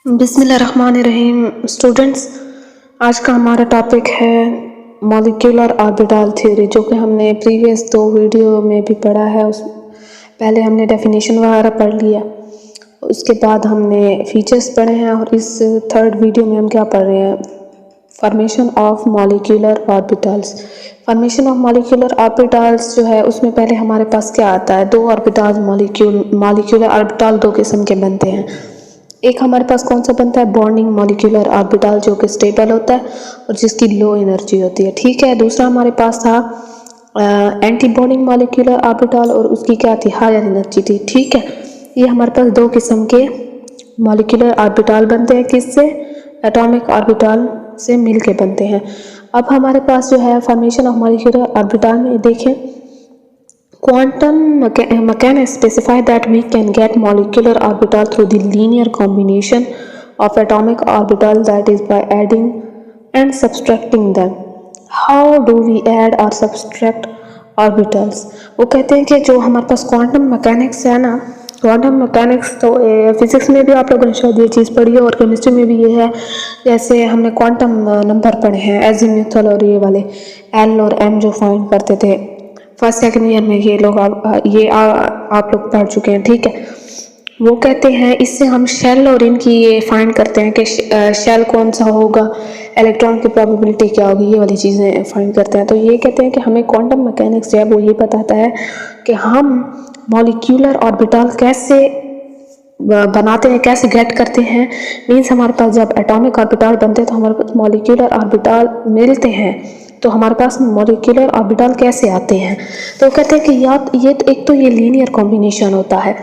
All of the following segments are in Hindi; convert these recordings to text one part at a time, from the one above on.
बिस्मिल्लाहिर्रहमानिर्रहीम। स्टूडेंट्स, आज का हमारा टॉपिक है मॉलिक्यूलर ऑर्बिटल थ्योरी, जो कि हमने प्रीवियस 2 वीडियो में भी पढ़ा है। उस पहले हमने डेफिनेशन वगैरह पढ़ लिया, उसके बाद हमने फीचर्स पढ़े हैं, और इस 3rd वीडियो में हम क्या पढ़ रहे हैं, formation of molecular orbitals. Formation of molecular orbitals जो है, उसमें पहले हमारे पास क्या आता है, 2 ऑर्बिटल्स मॉलिक्यूलर ऑर्बिटल 2 किस्म के बनते हैं। एक हमारे पास कौन सा बनता है, बॉन्डिंग मॉलिक्यूलर ऑर्बिटल, जो कि स्टेबल होता है और जिसकी लो एनर्जी होती है। ठीक है। दूसरा हमारे पास था एंटी बॉन्डिंग मॉलिक्यूलर ऑर्बिटल, और उसकी क्या थी, हायर एनर्जी थी। ठीक है। ये हमारे पास 2 किस्म के मॉलिक्यूलर ऑर्बिटल बनते हैं। किससे? एटॉमिक ऑर्बिटल से मिल के बनते हैं। अब हमारे पास जो है फॉर्मेशन ऑफ मॉलिक्यूलर ऑर्बिटल में देखें, quantum mechanics specify that we can get molecular orbital through the linear combination of atomic orbital, that is by adding and subtracting them. How do we add or subtract orbitals? वो कहते हैं कि जो हमारे पास क्वांटम मैकेनिक्स है ना, क्वांटम मैकेनिक्स तो फिजिक्स में भी आप लोगों ने शायद ये चीज़ पढ़ी है, और केमिस्ट्री में भी ये है। जैसे हमने क्वांटम नंबर पढ़े हैं, एजीम्यूथल और ये वाले एल और एम जो फाइंड करते थे फर्स्ट सेकंड ईयर में, ये लोग आप लोग पढ़ चुके हैं। ठीक है। वो कहते हैं इससे हम शेल और इनकी ये फाइंड करते हैं कि शेल कौन सा होगा, इलेक्ट्रॉन की प्रोबेबिलिटी क्या होगी, ये वाली चीज़ें फाइंड करते हैं। तो ये कहते हैं कि हमें क्वांटम मैकेनिक्स जो है वो ये बताता है कि हम मॉलिक्यूलर ऑर्बिटल कैसे बनाते हैं, कैसे गेट करते हैं। मीन्स हमारे पास जब एटॉमिक ऑर्बिटल बनते हैं तो हमारे पास मॉलिक्यूलर ऑर्बिटल मिलते हैं, तो हमारे पास मॉलिक्यूलर ऑर्बिटल कैसे आते हैं। तो कहते हैं कि ये एक तो ये लीनियर कॉम्बिनेशन होता है।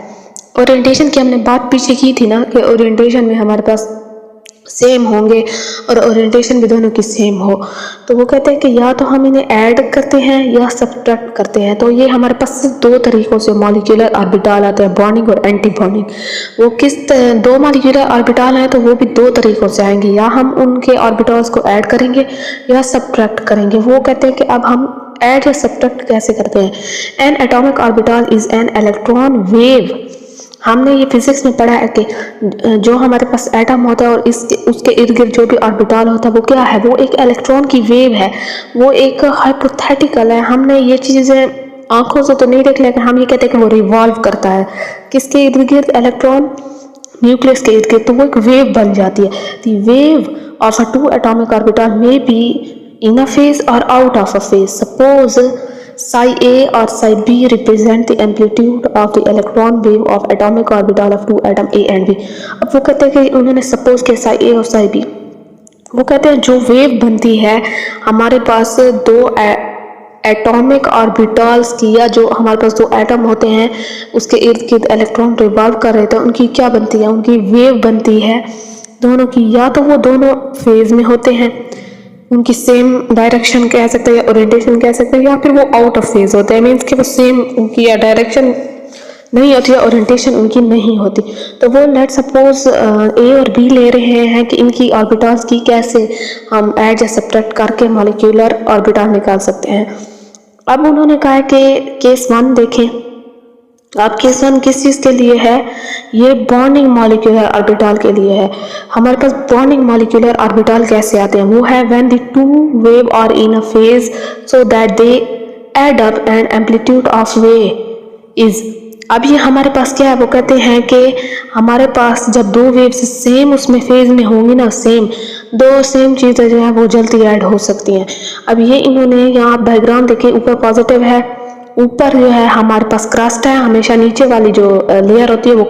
ओरिएंटेशन की हमने बात पीछे की थी ना, कि ओरिएंटेशन में हमारे पास सेम होंगे और ओरिएंटेशन भी दोनों की सेम हो। तो वो कहते हैं कि या तो हम इन्हें ऐड करते हैं या सब्ट्रैक्ट करते हैं। तो ये हमारे पास सिर्फ 2 तरीक़ों से मॉलिक्यूलर ऑर्बिटल आते हैं, बॉन्डिंग और एंटी बॉन्डिंग। वो किस 2 मॉलिक्यूलर ऑर्बिटल हैं, तो वो भी 2 तरीक़ों से आएंगे, या हम उनके ऑर्बिटल्स को ऐड करेंगे या सब्ट्रैक्ट करेंगे। वो कहते हैं कि अब हम ऐड या सब्ट्रैक्ट कैसे करते हैं। N atomic orbital is an electron wave. हमने ये फिजिक्स में पढ़ा है कि जो हमारे पास एटम होता है और उसके इर्द गिर्द जो भी ऑर्बिटल होता है वो क्या है, वो एक इलेक्ट्रॉन की वेव है। वो एक हाइपोथेटिकल है। हमने ये चीज़ें आंखों से तो नहीं देख, लेकिन हम ये कहते हैं कि वो रिवॉल्व करता है किसके इर्द गिर्द, इलेक्ट्रॉन न्यूक्लियस के इर्द गिर्द। तो वो एक वेव बन जाती है। The wave of a 2 atomic orbital may be in a phase और out of a phase. Suppose psi A or psi B represent the amplitude of the electron wave of atomic orbital of 2 atom A and B। अब वो कहते हैं कि उन्होंने सपोज किया psi A और psi B। वो कहते हैं जो वेव बनती है हमारे पास 2 एटॉमिक ऑर्बिटल्स की, या जो हमारे पास 2 एटम होते हैं उसके इर्द गिर्द इलेक्ट्रॉन रिवॉल्व कर रहे थे, उनकी क्या बनती है, उनकी वेव बनती है दोनों की। या तो वो दोनों फेज में होते हैं, उनकी सेम डायरेक्शन कह सकते हैं या ओरिएंटेशन कह सकते हैं, या फिर वो आउट ऑफ फेज होते हैं। मीन्स कि वो सेम उनकी या डायरेक्शन नहीं होती है, ओरिएंटेशन उनकी नहीं होती। तो वो लेट सपोज ए और बी ले रहे हैं कि इनकी ऑर्बिटल्स की कैसे हम ऐड या सब्ट्रैक्ट करके मॉलिक्यूलर ऑर्बिटल निकाल सकते हैं। अब उन्होंने कहा कि केस 1 देखें। अब केस 1 किस चीज़ के लिए है, ये बॉन्डिंग मॉलिक्यूलर ऑर्बिटल के लिए है। हमारे पास बॉन्डिंग मॉलिक्यूलर ऑर्बिटल कैसे आते हैं, वो है when the 2 wave are in a phase so that they add up and amplitude of wave is. अब ये हमारे पास क्या है, वो कहते हैं कि हमारे पास जब 2 वेव्स सेम उसमें फेज में होंगी ना, सेम चीज़ें जो है वो जल्दी ऐड हो सकती हैं। अब ये इन्होंने यहाँ डायग्राम देखे, ऊपर पॉजिटिव है, ऊपर जो है हमारे पास क्रस्ट है, हमेशा नीचे वाली जो लेयर होती है वो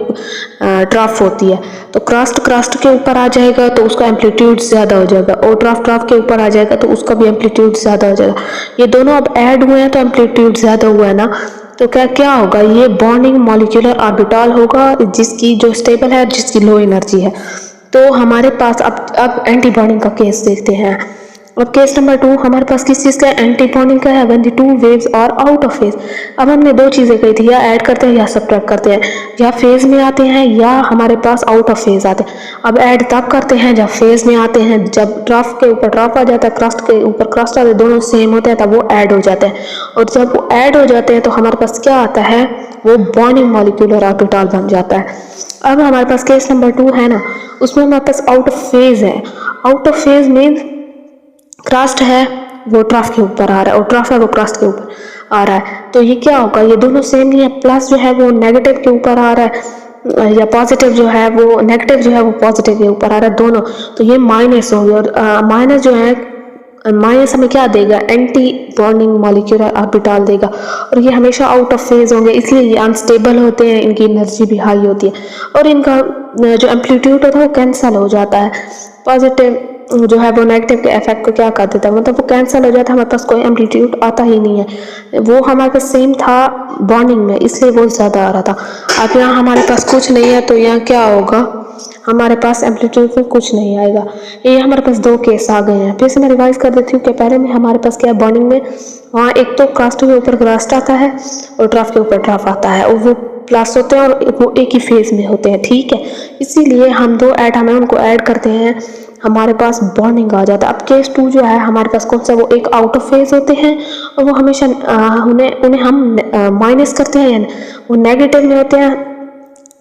ट्रफ होती है। तो क्रस्ट के ऊपर आ जाएगा तो उसका एम्पलीट्यूड ज़्यादा हो जाएगा, और ट्रफ के ऊपर आ जाएगा तो उसका भी एम्पलीट्यूड ज़्यादा हो जाएगा। ये दोनों अब ऐड हुए हैं तो एम्पलीट्यूड ज़्यादा हुआ है ना, तो क्या होगा, ये बॉन्डिंग मॉलिक्यूलर ऑर्बिटल होगा, जिसकी जो स्टेबल है, जिसकी लो एनर्जी है। तो हमारे पास अब एंटी बॉन्डिंग का केस देखते हैं। अब केस नंबर 2 हमारे पास किस चीज़ का है, एंटी बॉन्डिंग का है, when the 2 waves are out of phase. अब हमने 2 चीज़ें कही थी, या ऐड करते हैं या सब्ट्रैक्ट करते हैं, या फेज में आते हैं या हमारे पास आउट ऑफ फेज आते हैं। अब ऐड तब करते हैं जब फेज में आते हैं, जब ट्रफ के ऊपर ट्रफ आ जाता है, क्रस्ट के ऊपर क्रस्ट आते हैं, दोनों सेम होते हैं, तब वो ऐड हो जाते हैं। और जब वो ऐड हो जाते हैं तो हमारे पास क्या आता है, वो बॉन्डिंग मॉलिक्यूलर ऑर्बिटल बन जाता है। अब हमारे पास केस नंबर 2 है ना, उसमें हमारे पास आउट ऑफ फेज है। आउट ऑफ फेज मीन क्रास्ट है वो ट्रफ के ऊपर आ रहा है और ट्रफ है वो क्रास्ट के ऊपर आ रहा है। तो ये क्या होगा, ये दोनों सेम ही है। प्लस जो है वो नेगेटिव के ऊपर आ रहा है या पॉजिटिव जो है वो नेगेटिव जो है वो पॉजिटिव के ऊपर आ रहा है दोनों। तो ये माइनस हो गया और माइनस जो है माइनस हमें क्या देगा, एंटी बॉन्डिंग मॉलिक्यूलर ऑर्बिटल देगा। और ये हमेशा आउट ऑफ फेज होंगे, इसलिए ये अनस्टेबल होते हैं, इनकी एनर्जी भी हाई होती है और इनका जो एम्पलीट्यूड होता है वो कैंसल हो जाता है। पॉजिटिव जो है वो नेगेटिव के इफेक्ट को क्या कर देता है, मतलब वो कैंसिल हो जाता है, हमारे पास कोई एम्पलीट्यूड आता ही नहीं है। वो हमारे पास सेम था बॉन्डिंग में, इसलिए वो ज़्यादा आ रहा था। अब यहाँ हमारे पास कुछ नहीं है, तो यहाँ क्या होगा, हमारे पास एम्पलीट्यूड में कुछ नहीं आएगा। ये हमारे पास 2 केस आ गए हैं। फिर से मैं रिवाइज कर देती हूँ कि पहले में हमारे पास क्या है, बॉन्डिंग में वहाँ एक तो क्रास्ट के ऊपर क्रास्ट आता है और ट्रफ के ऊपर ट्रफ आता है और वो प्लस होते हैं और वो एक ही फेज में होते हैं, ठीक है। इसीलिए हम 2 एटम है उनको ऐड करते हैं, हमारे पास बॉन्डिंग आ जाता है। अब केस 2 जो है हमारे पास कौन सा, वो एक आउट ऑफ फेज होते हैं और वो हमेशा उन्हें हम माइनस करते हैं, यानी वो नेगेटिव में होते हैं,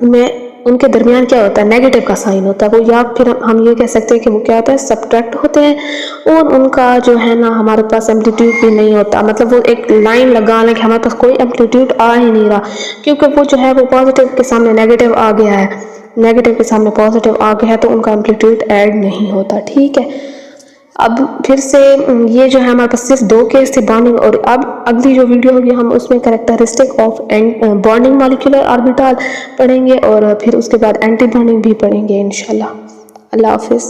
उनमें उनके दरमियान क्या होता है, नेगेटिव का साइन होता है वो, या फिर हम ये कह सकते हैं कि वो क्या होता है, सब्ट्रैक्ट होते हैं। और उनका जो है ना हमारे पास एम्पलीट्यूड भी नहीं होता, मतलब वो एक लाइन लगा लें कि हमारे पास कोई एम्पलीट्यूड आ ही नहीं रहा, क्योंकि वो जो है वो पॉजिटिव के सामने नेगेटिव आ गया है, नेगेटिव के सामने पॉजिटिव आ गया है, तो उनका एम्पलीट्यूड ऐड नहीं होता, ठीक है। अब फिर से ये जो है हमारे पास सिर्फ 2 केस थे बॉन्डिंग, और अब अगली जो वीडियो होगी हम उसमें characteristic of bonding molecular orbital पढ़ेंगे और फिर उसके बाद एंटी बॉन्डिंग भी पढ़ेंगे इंशाल्लाह। अल्लाह हाफिज़।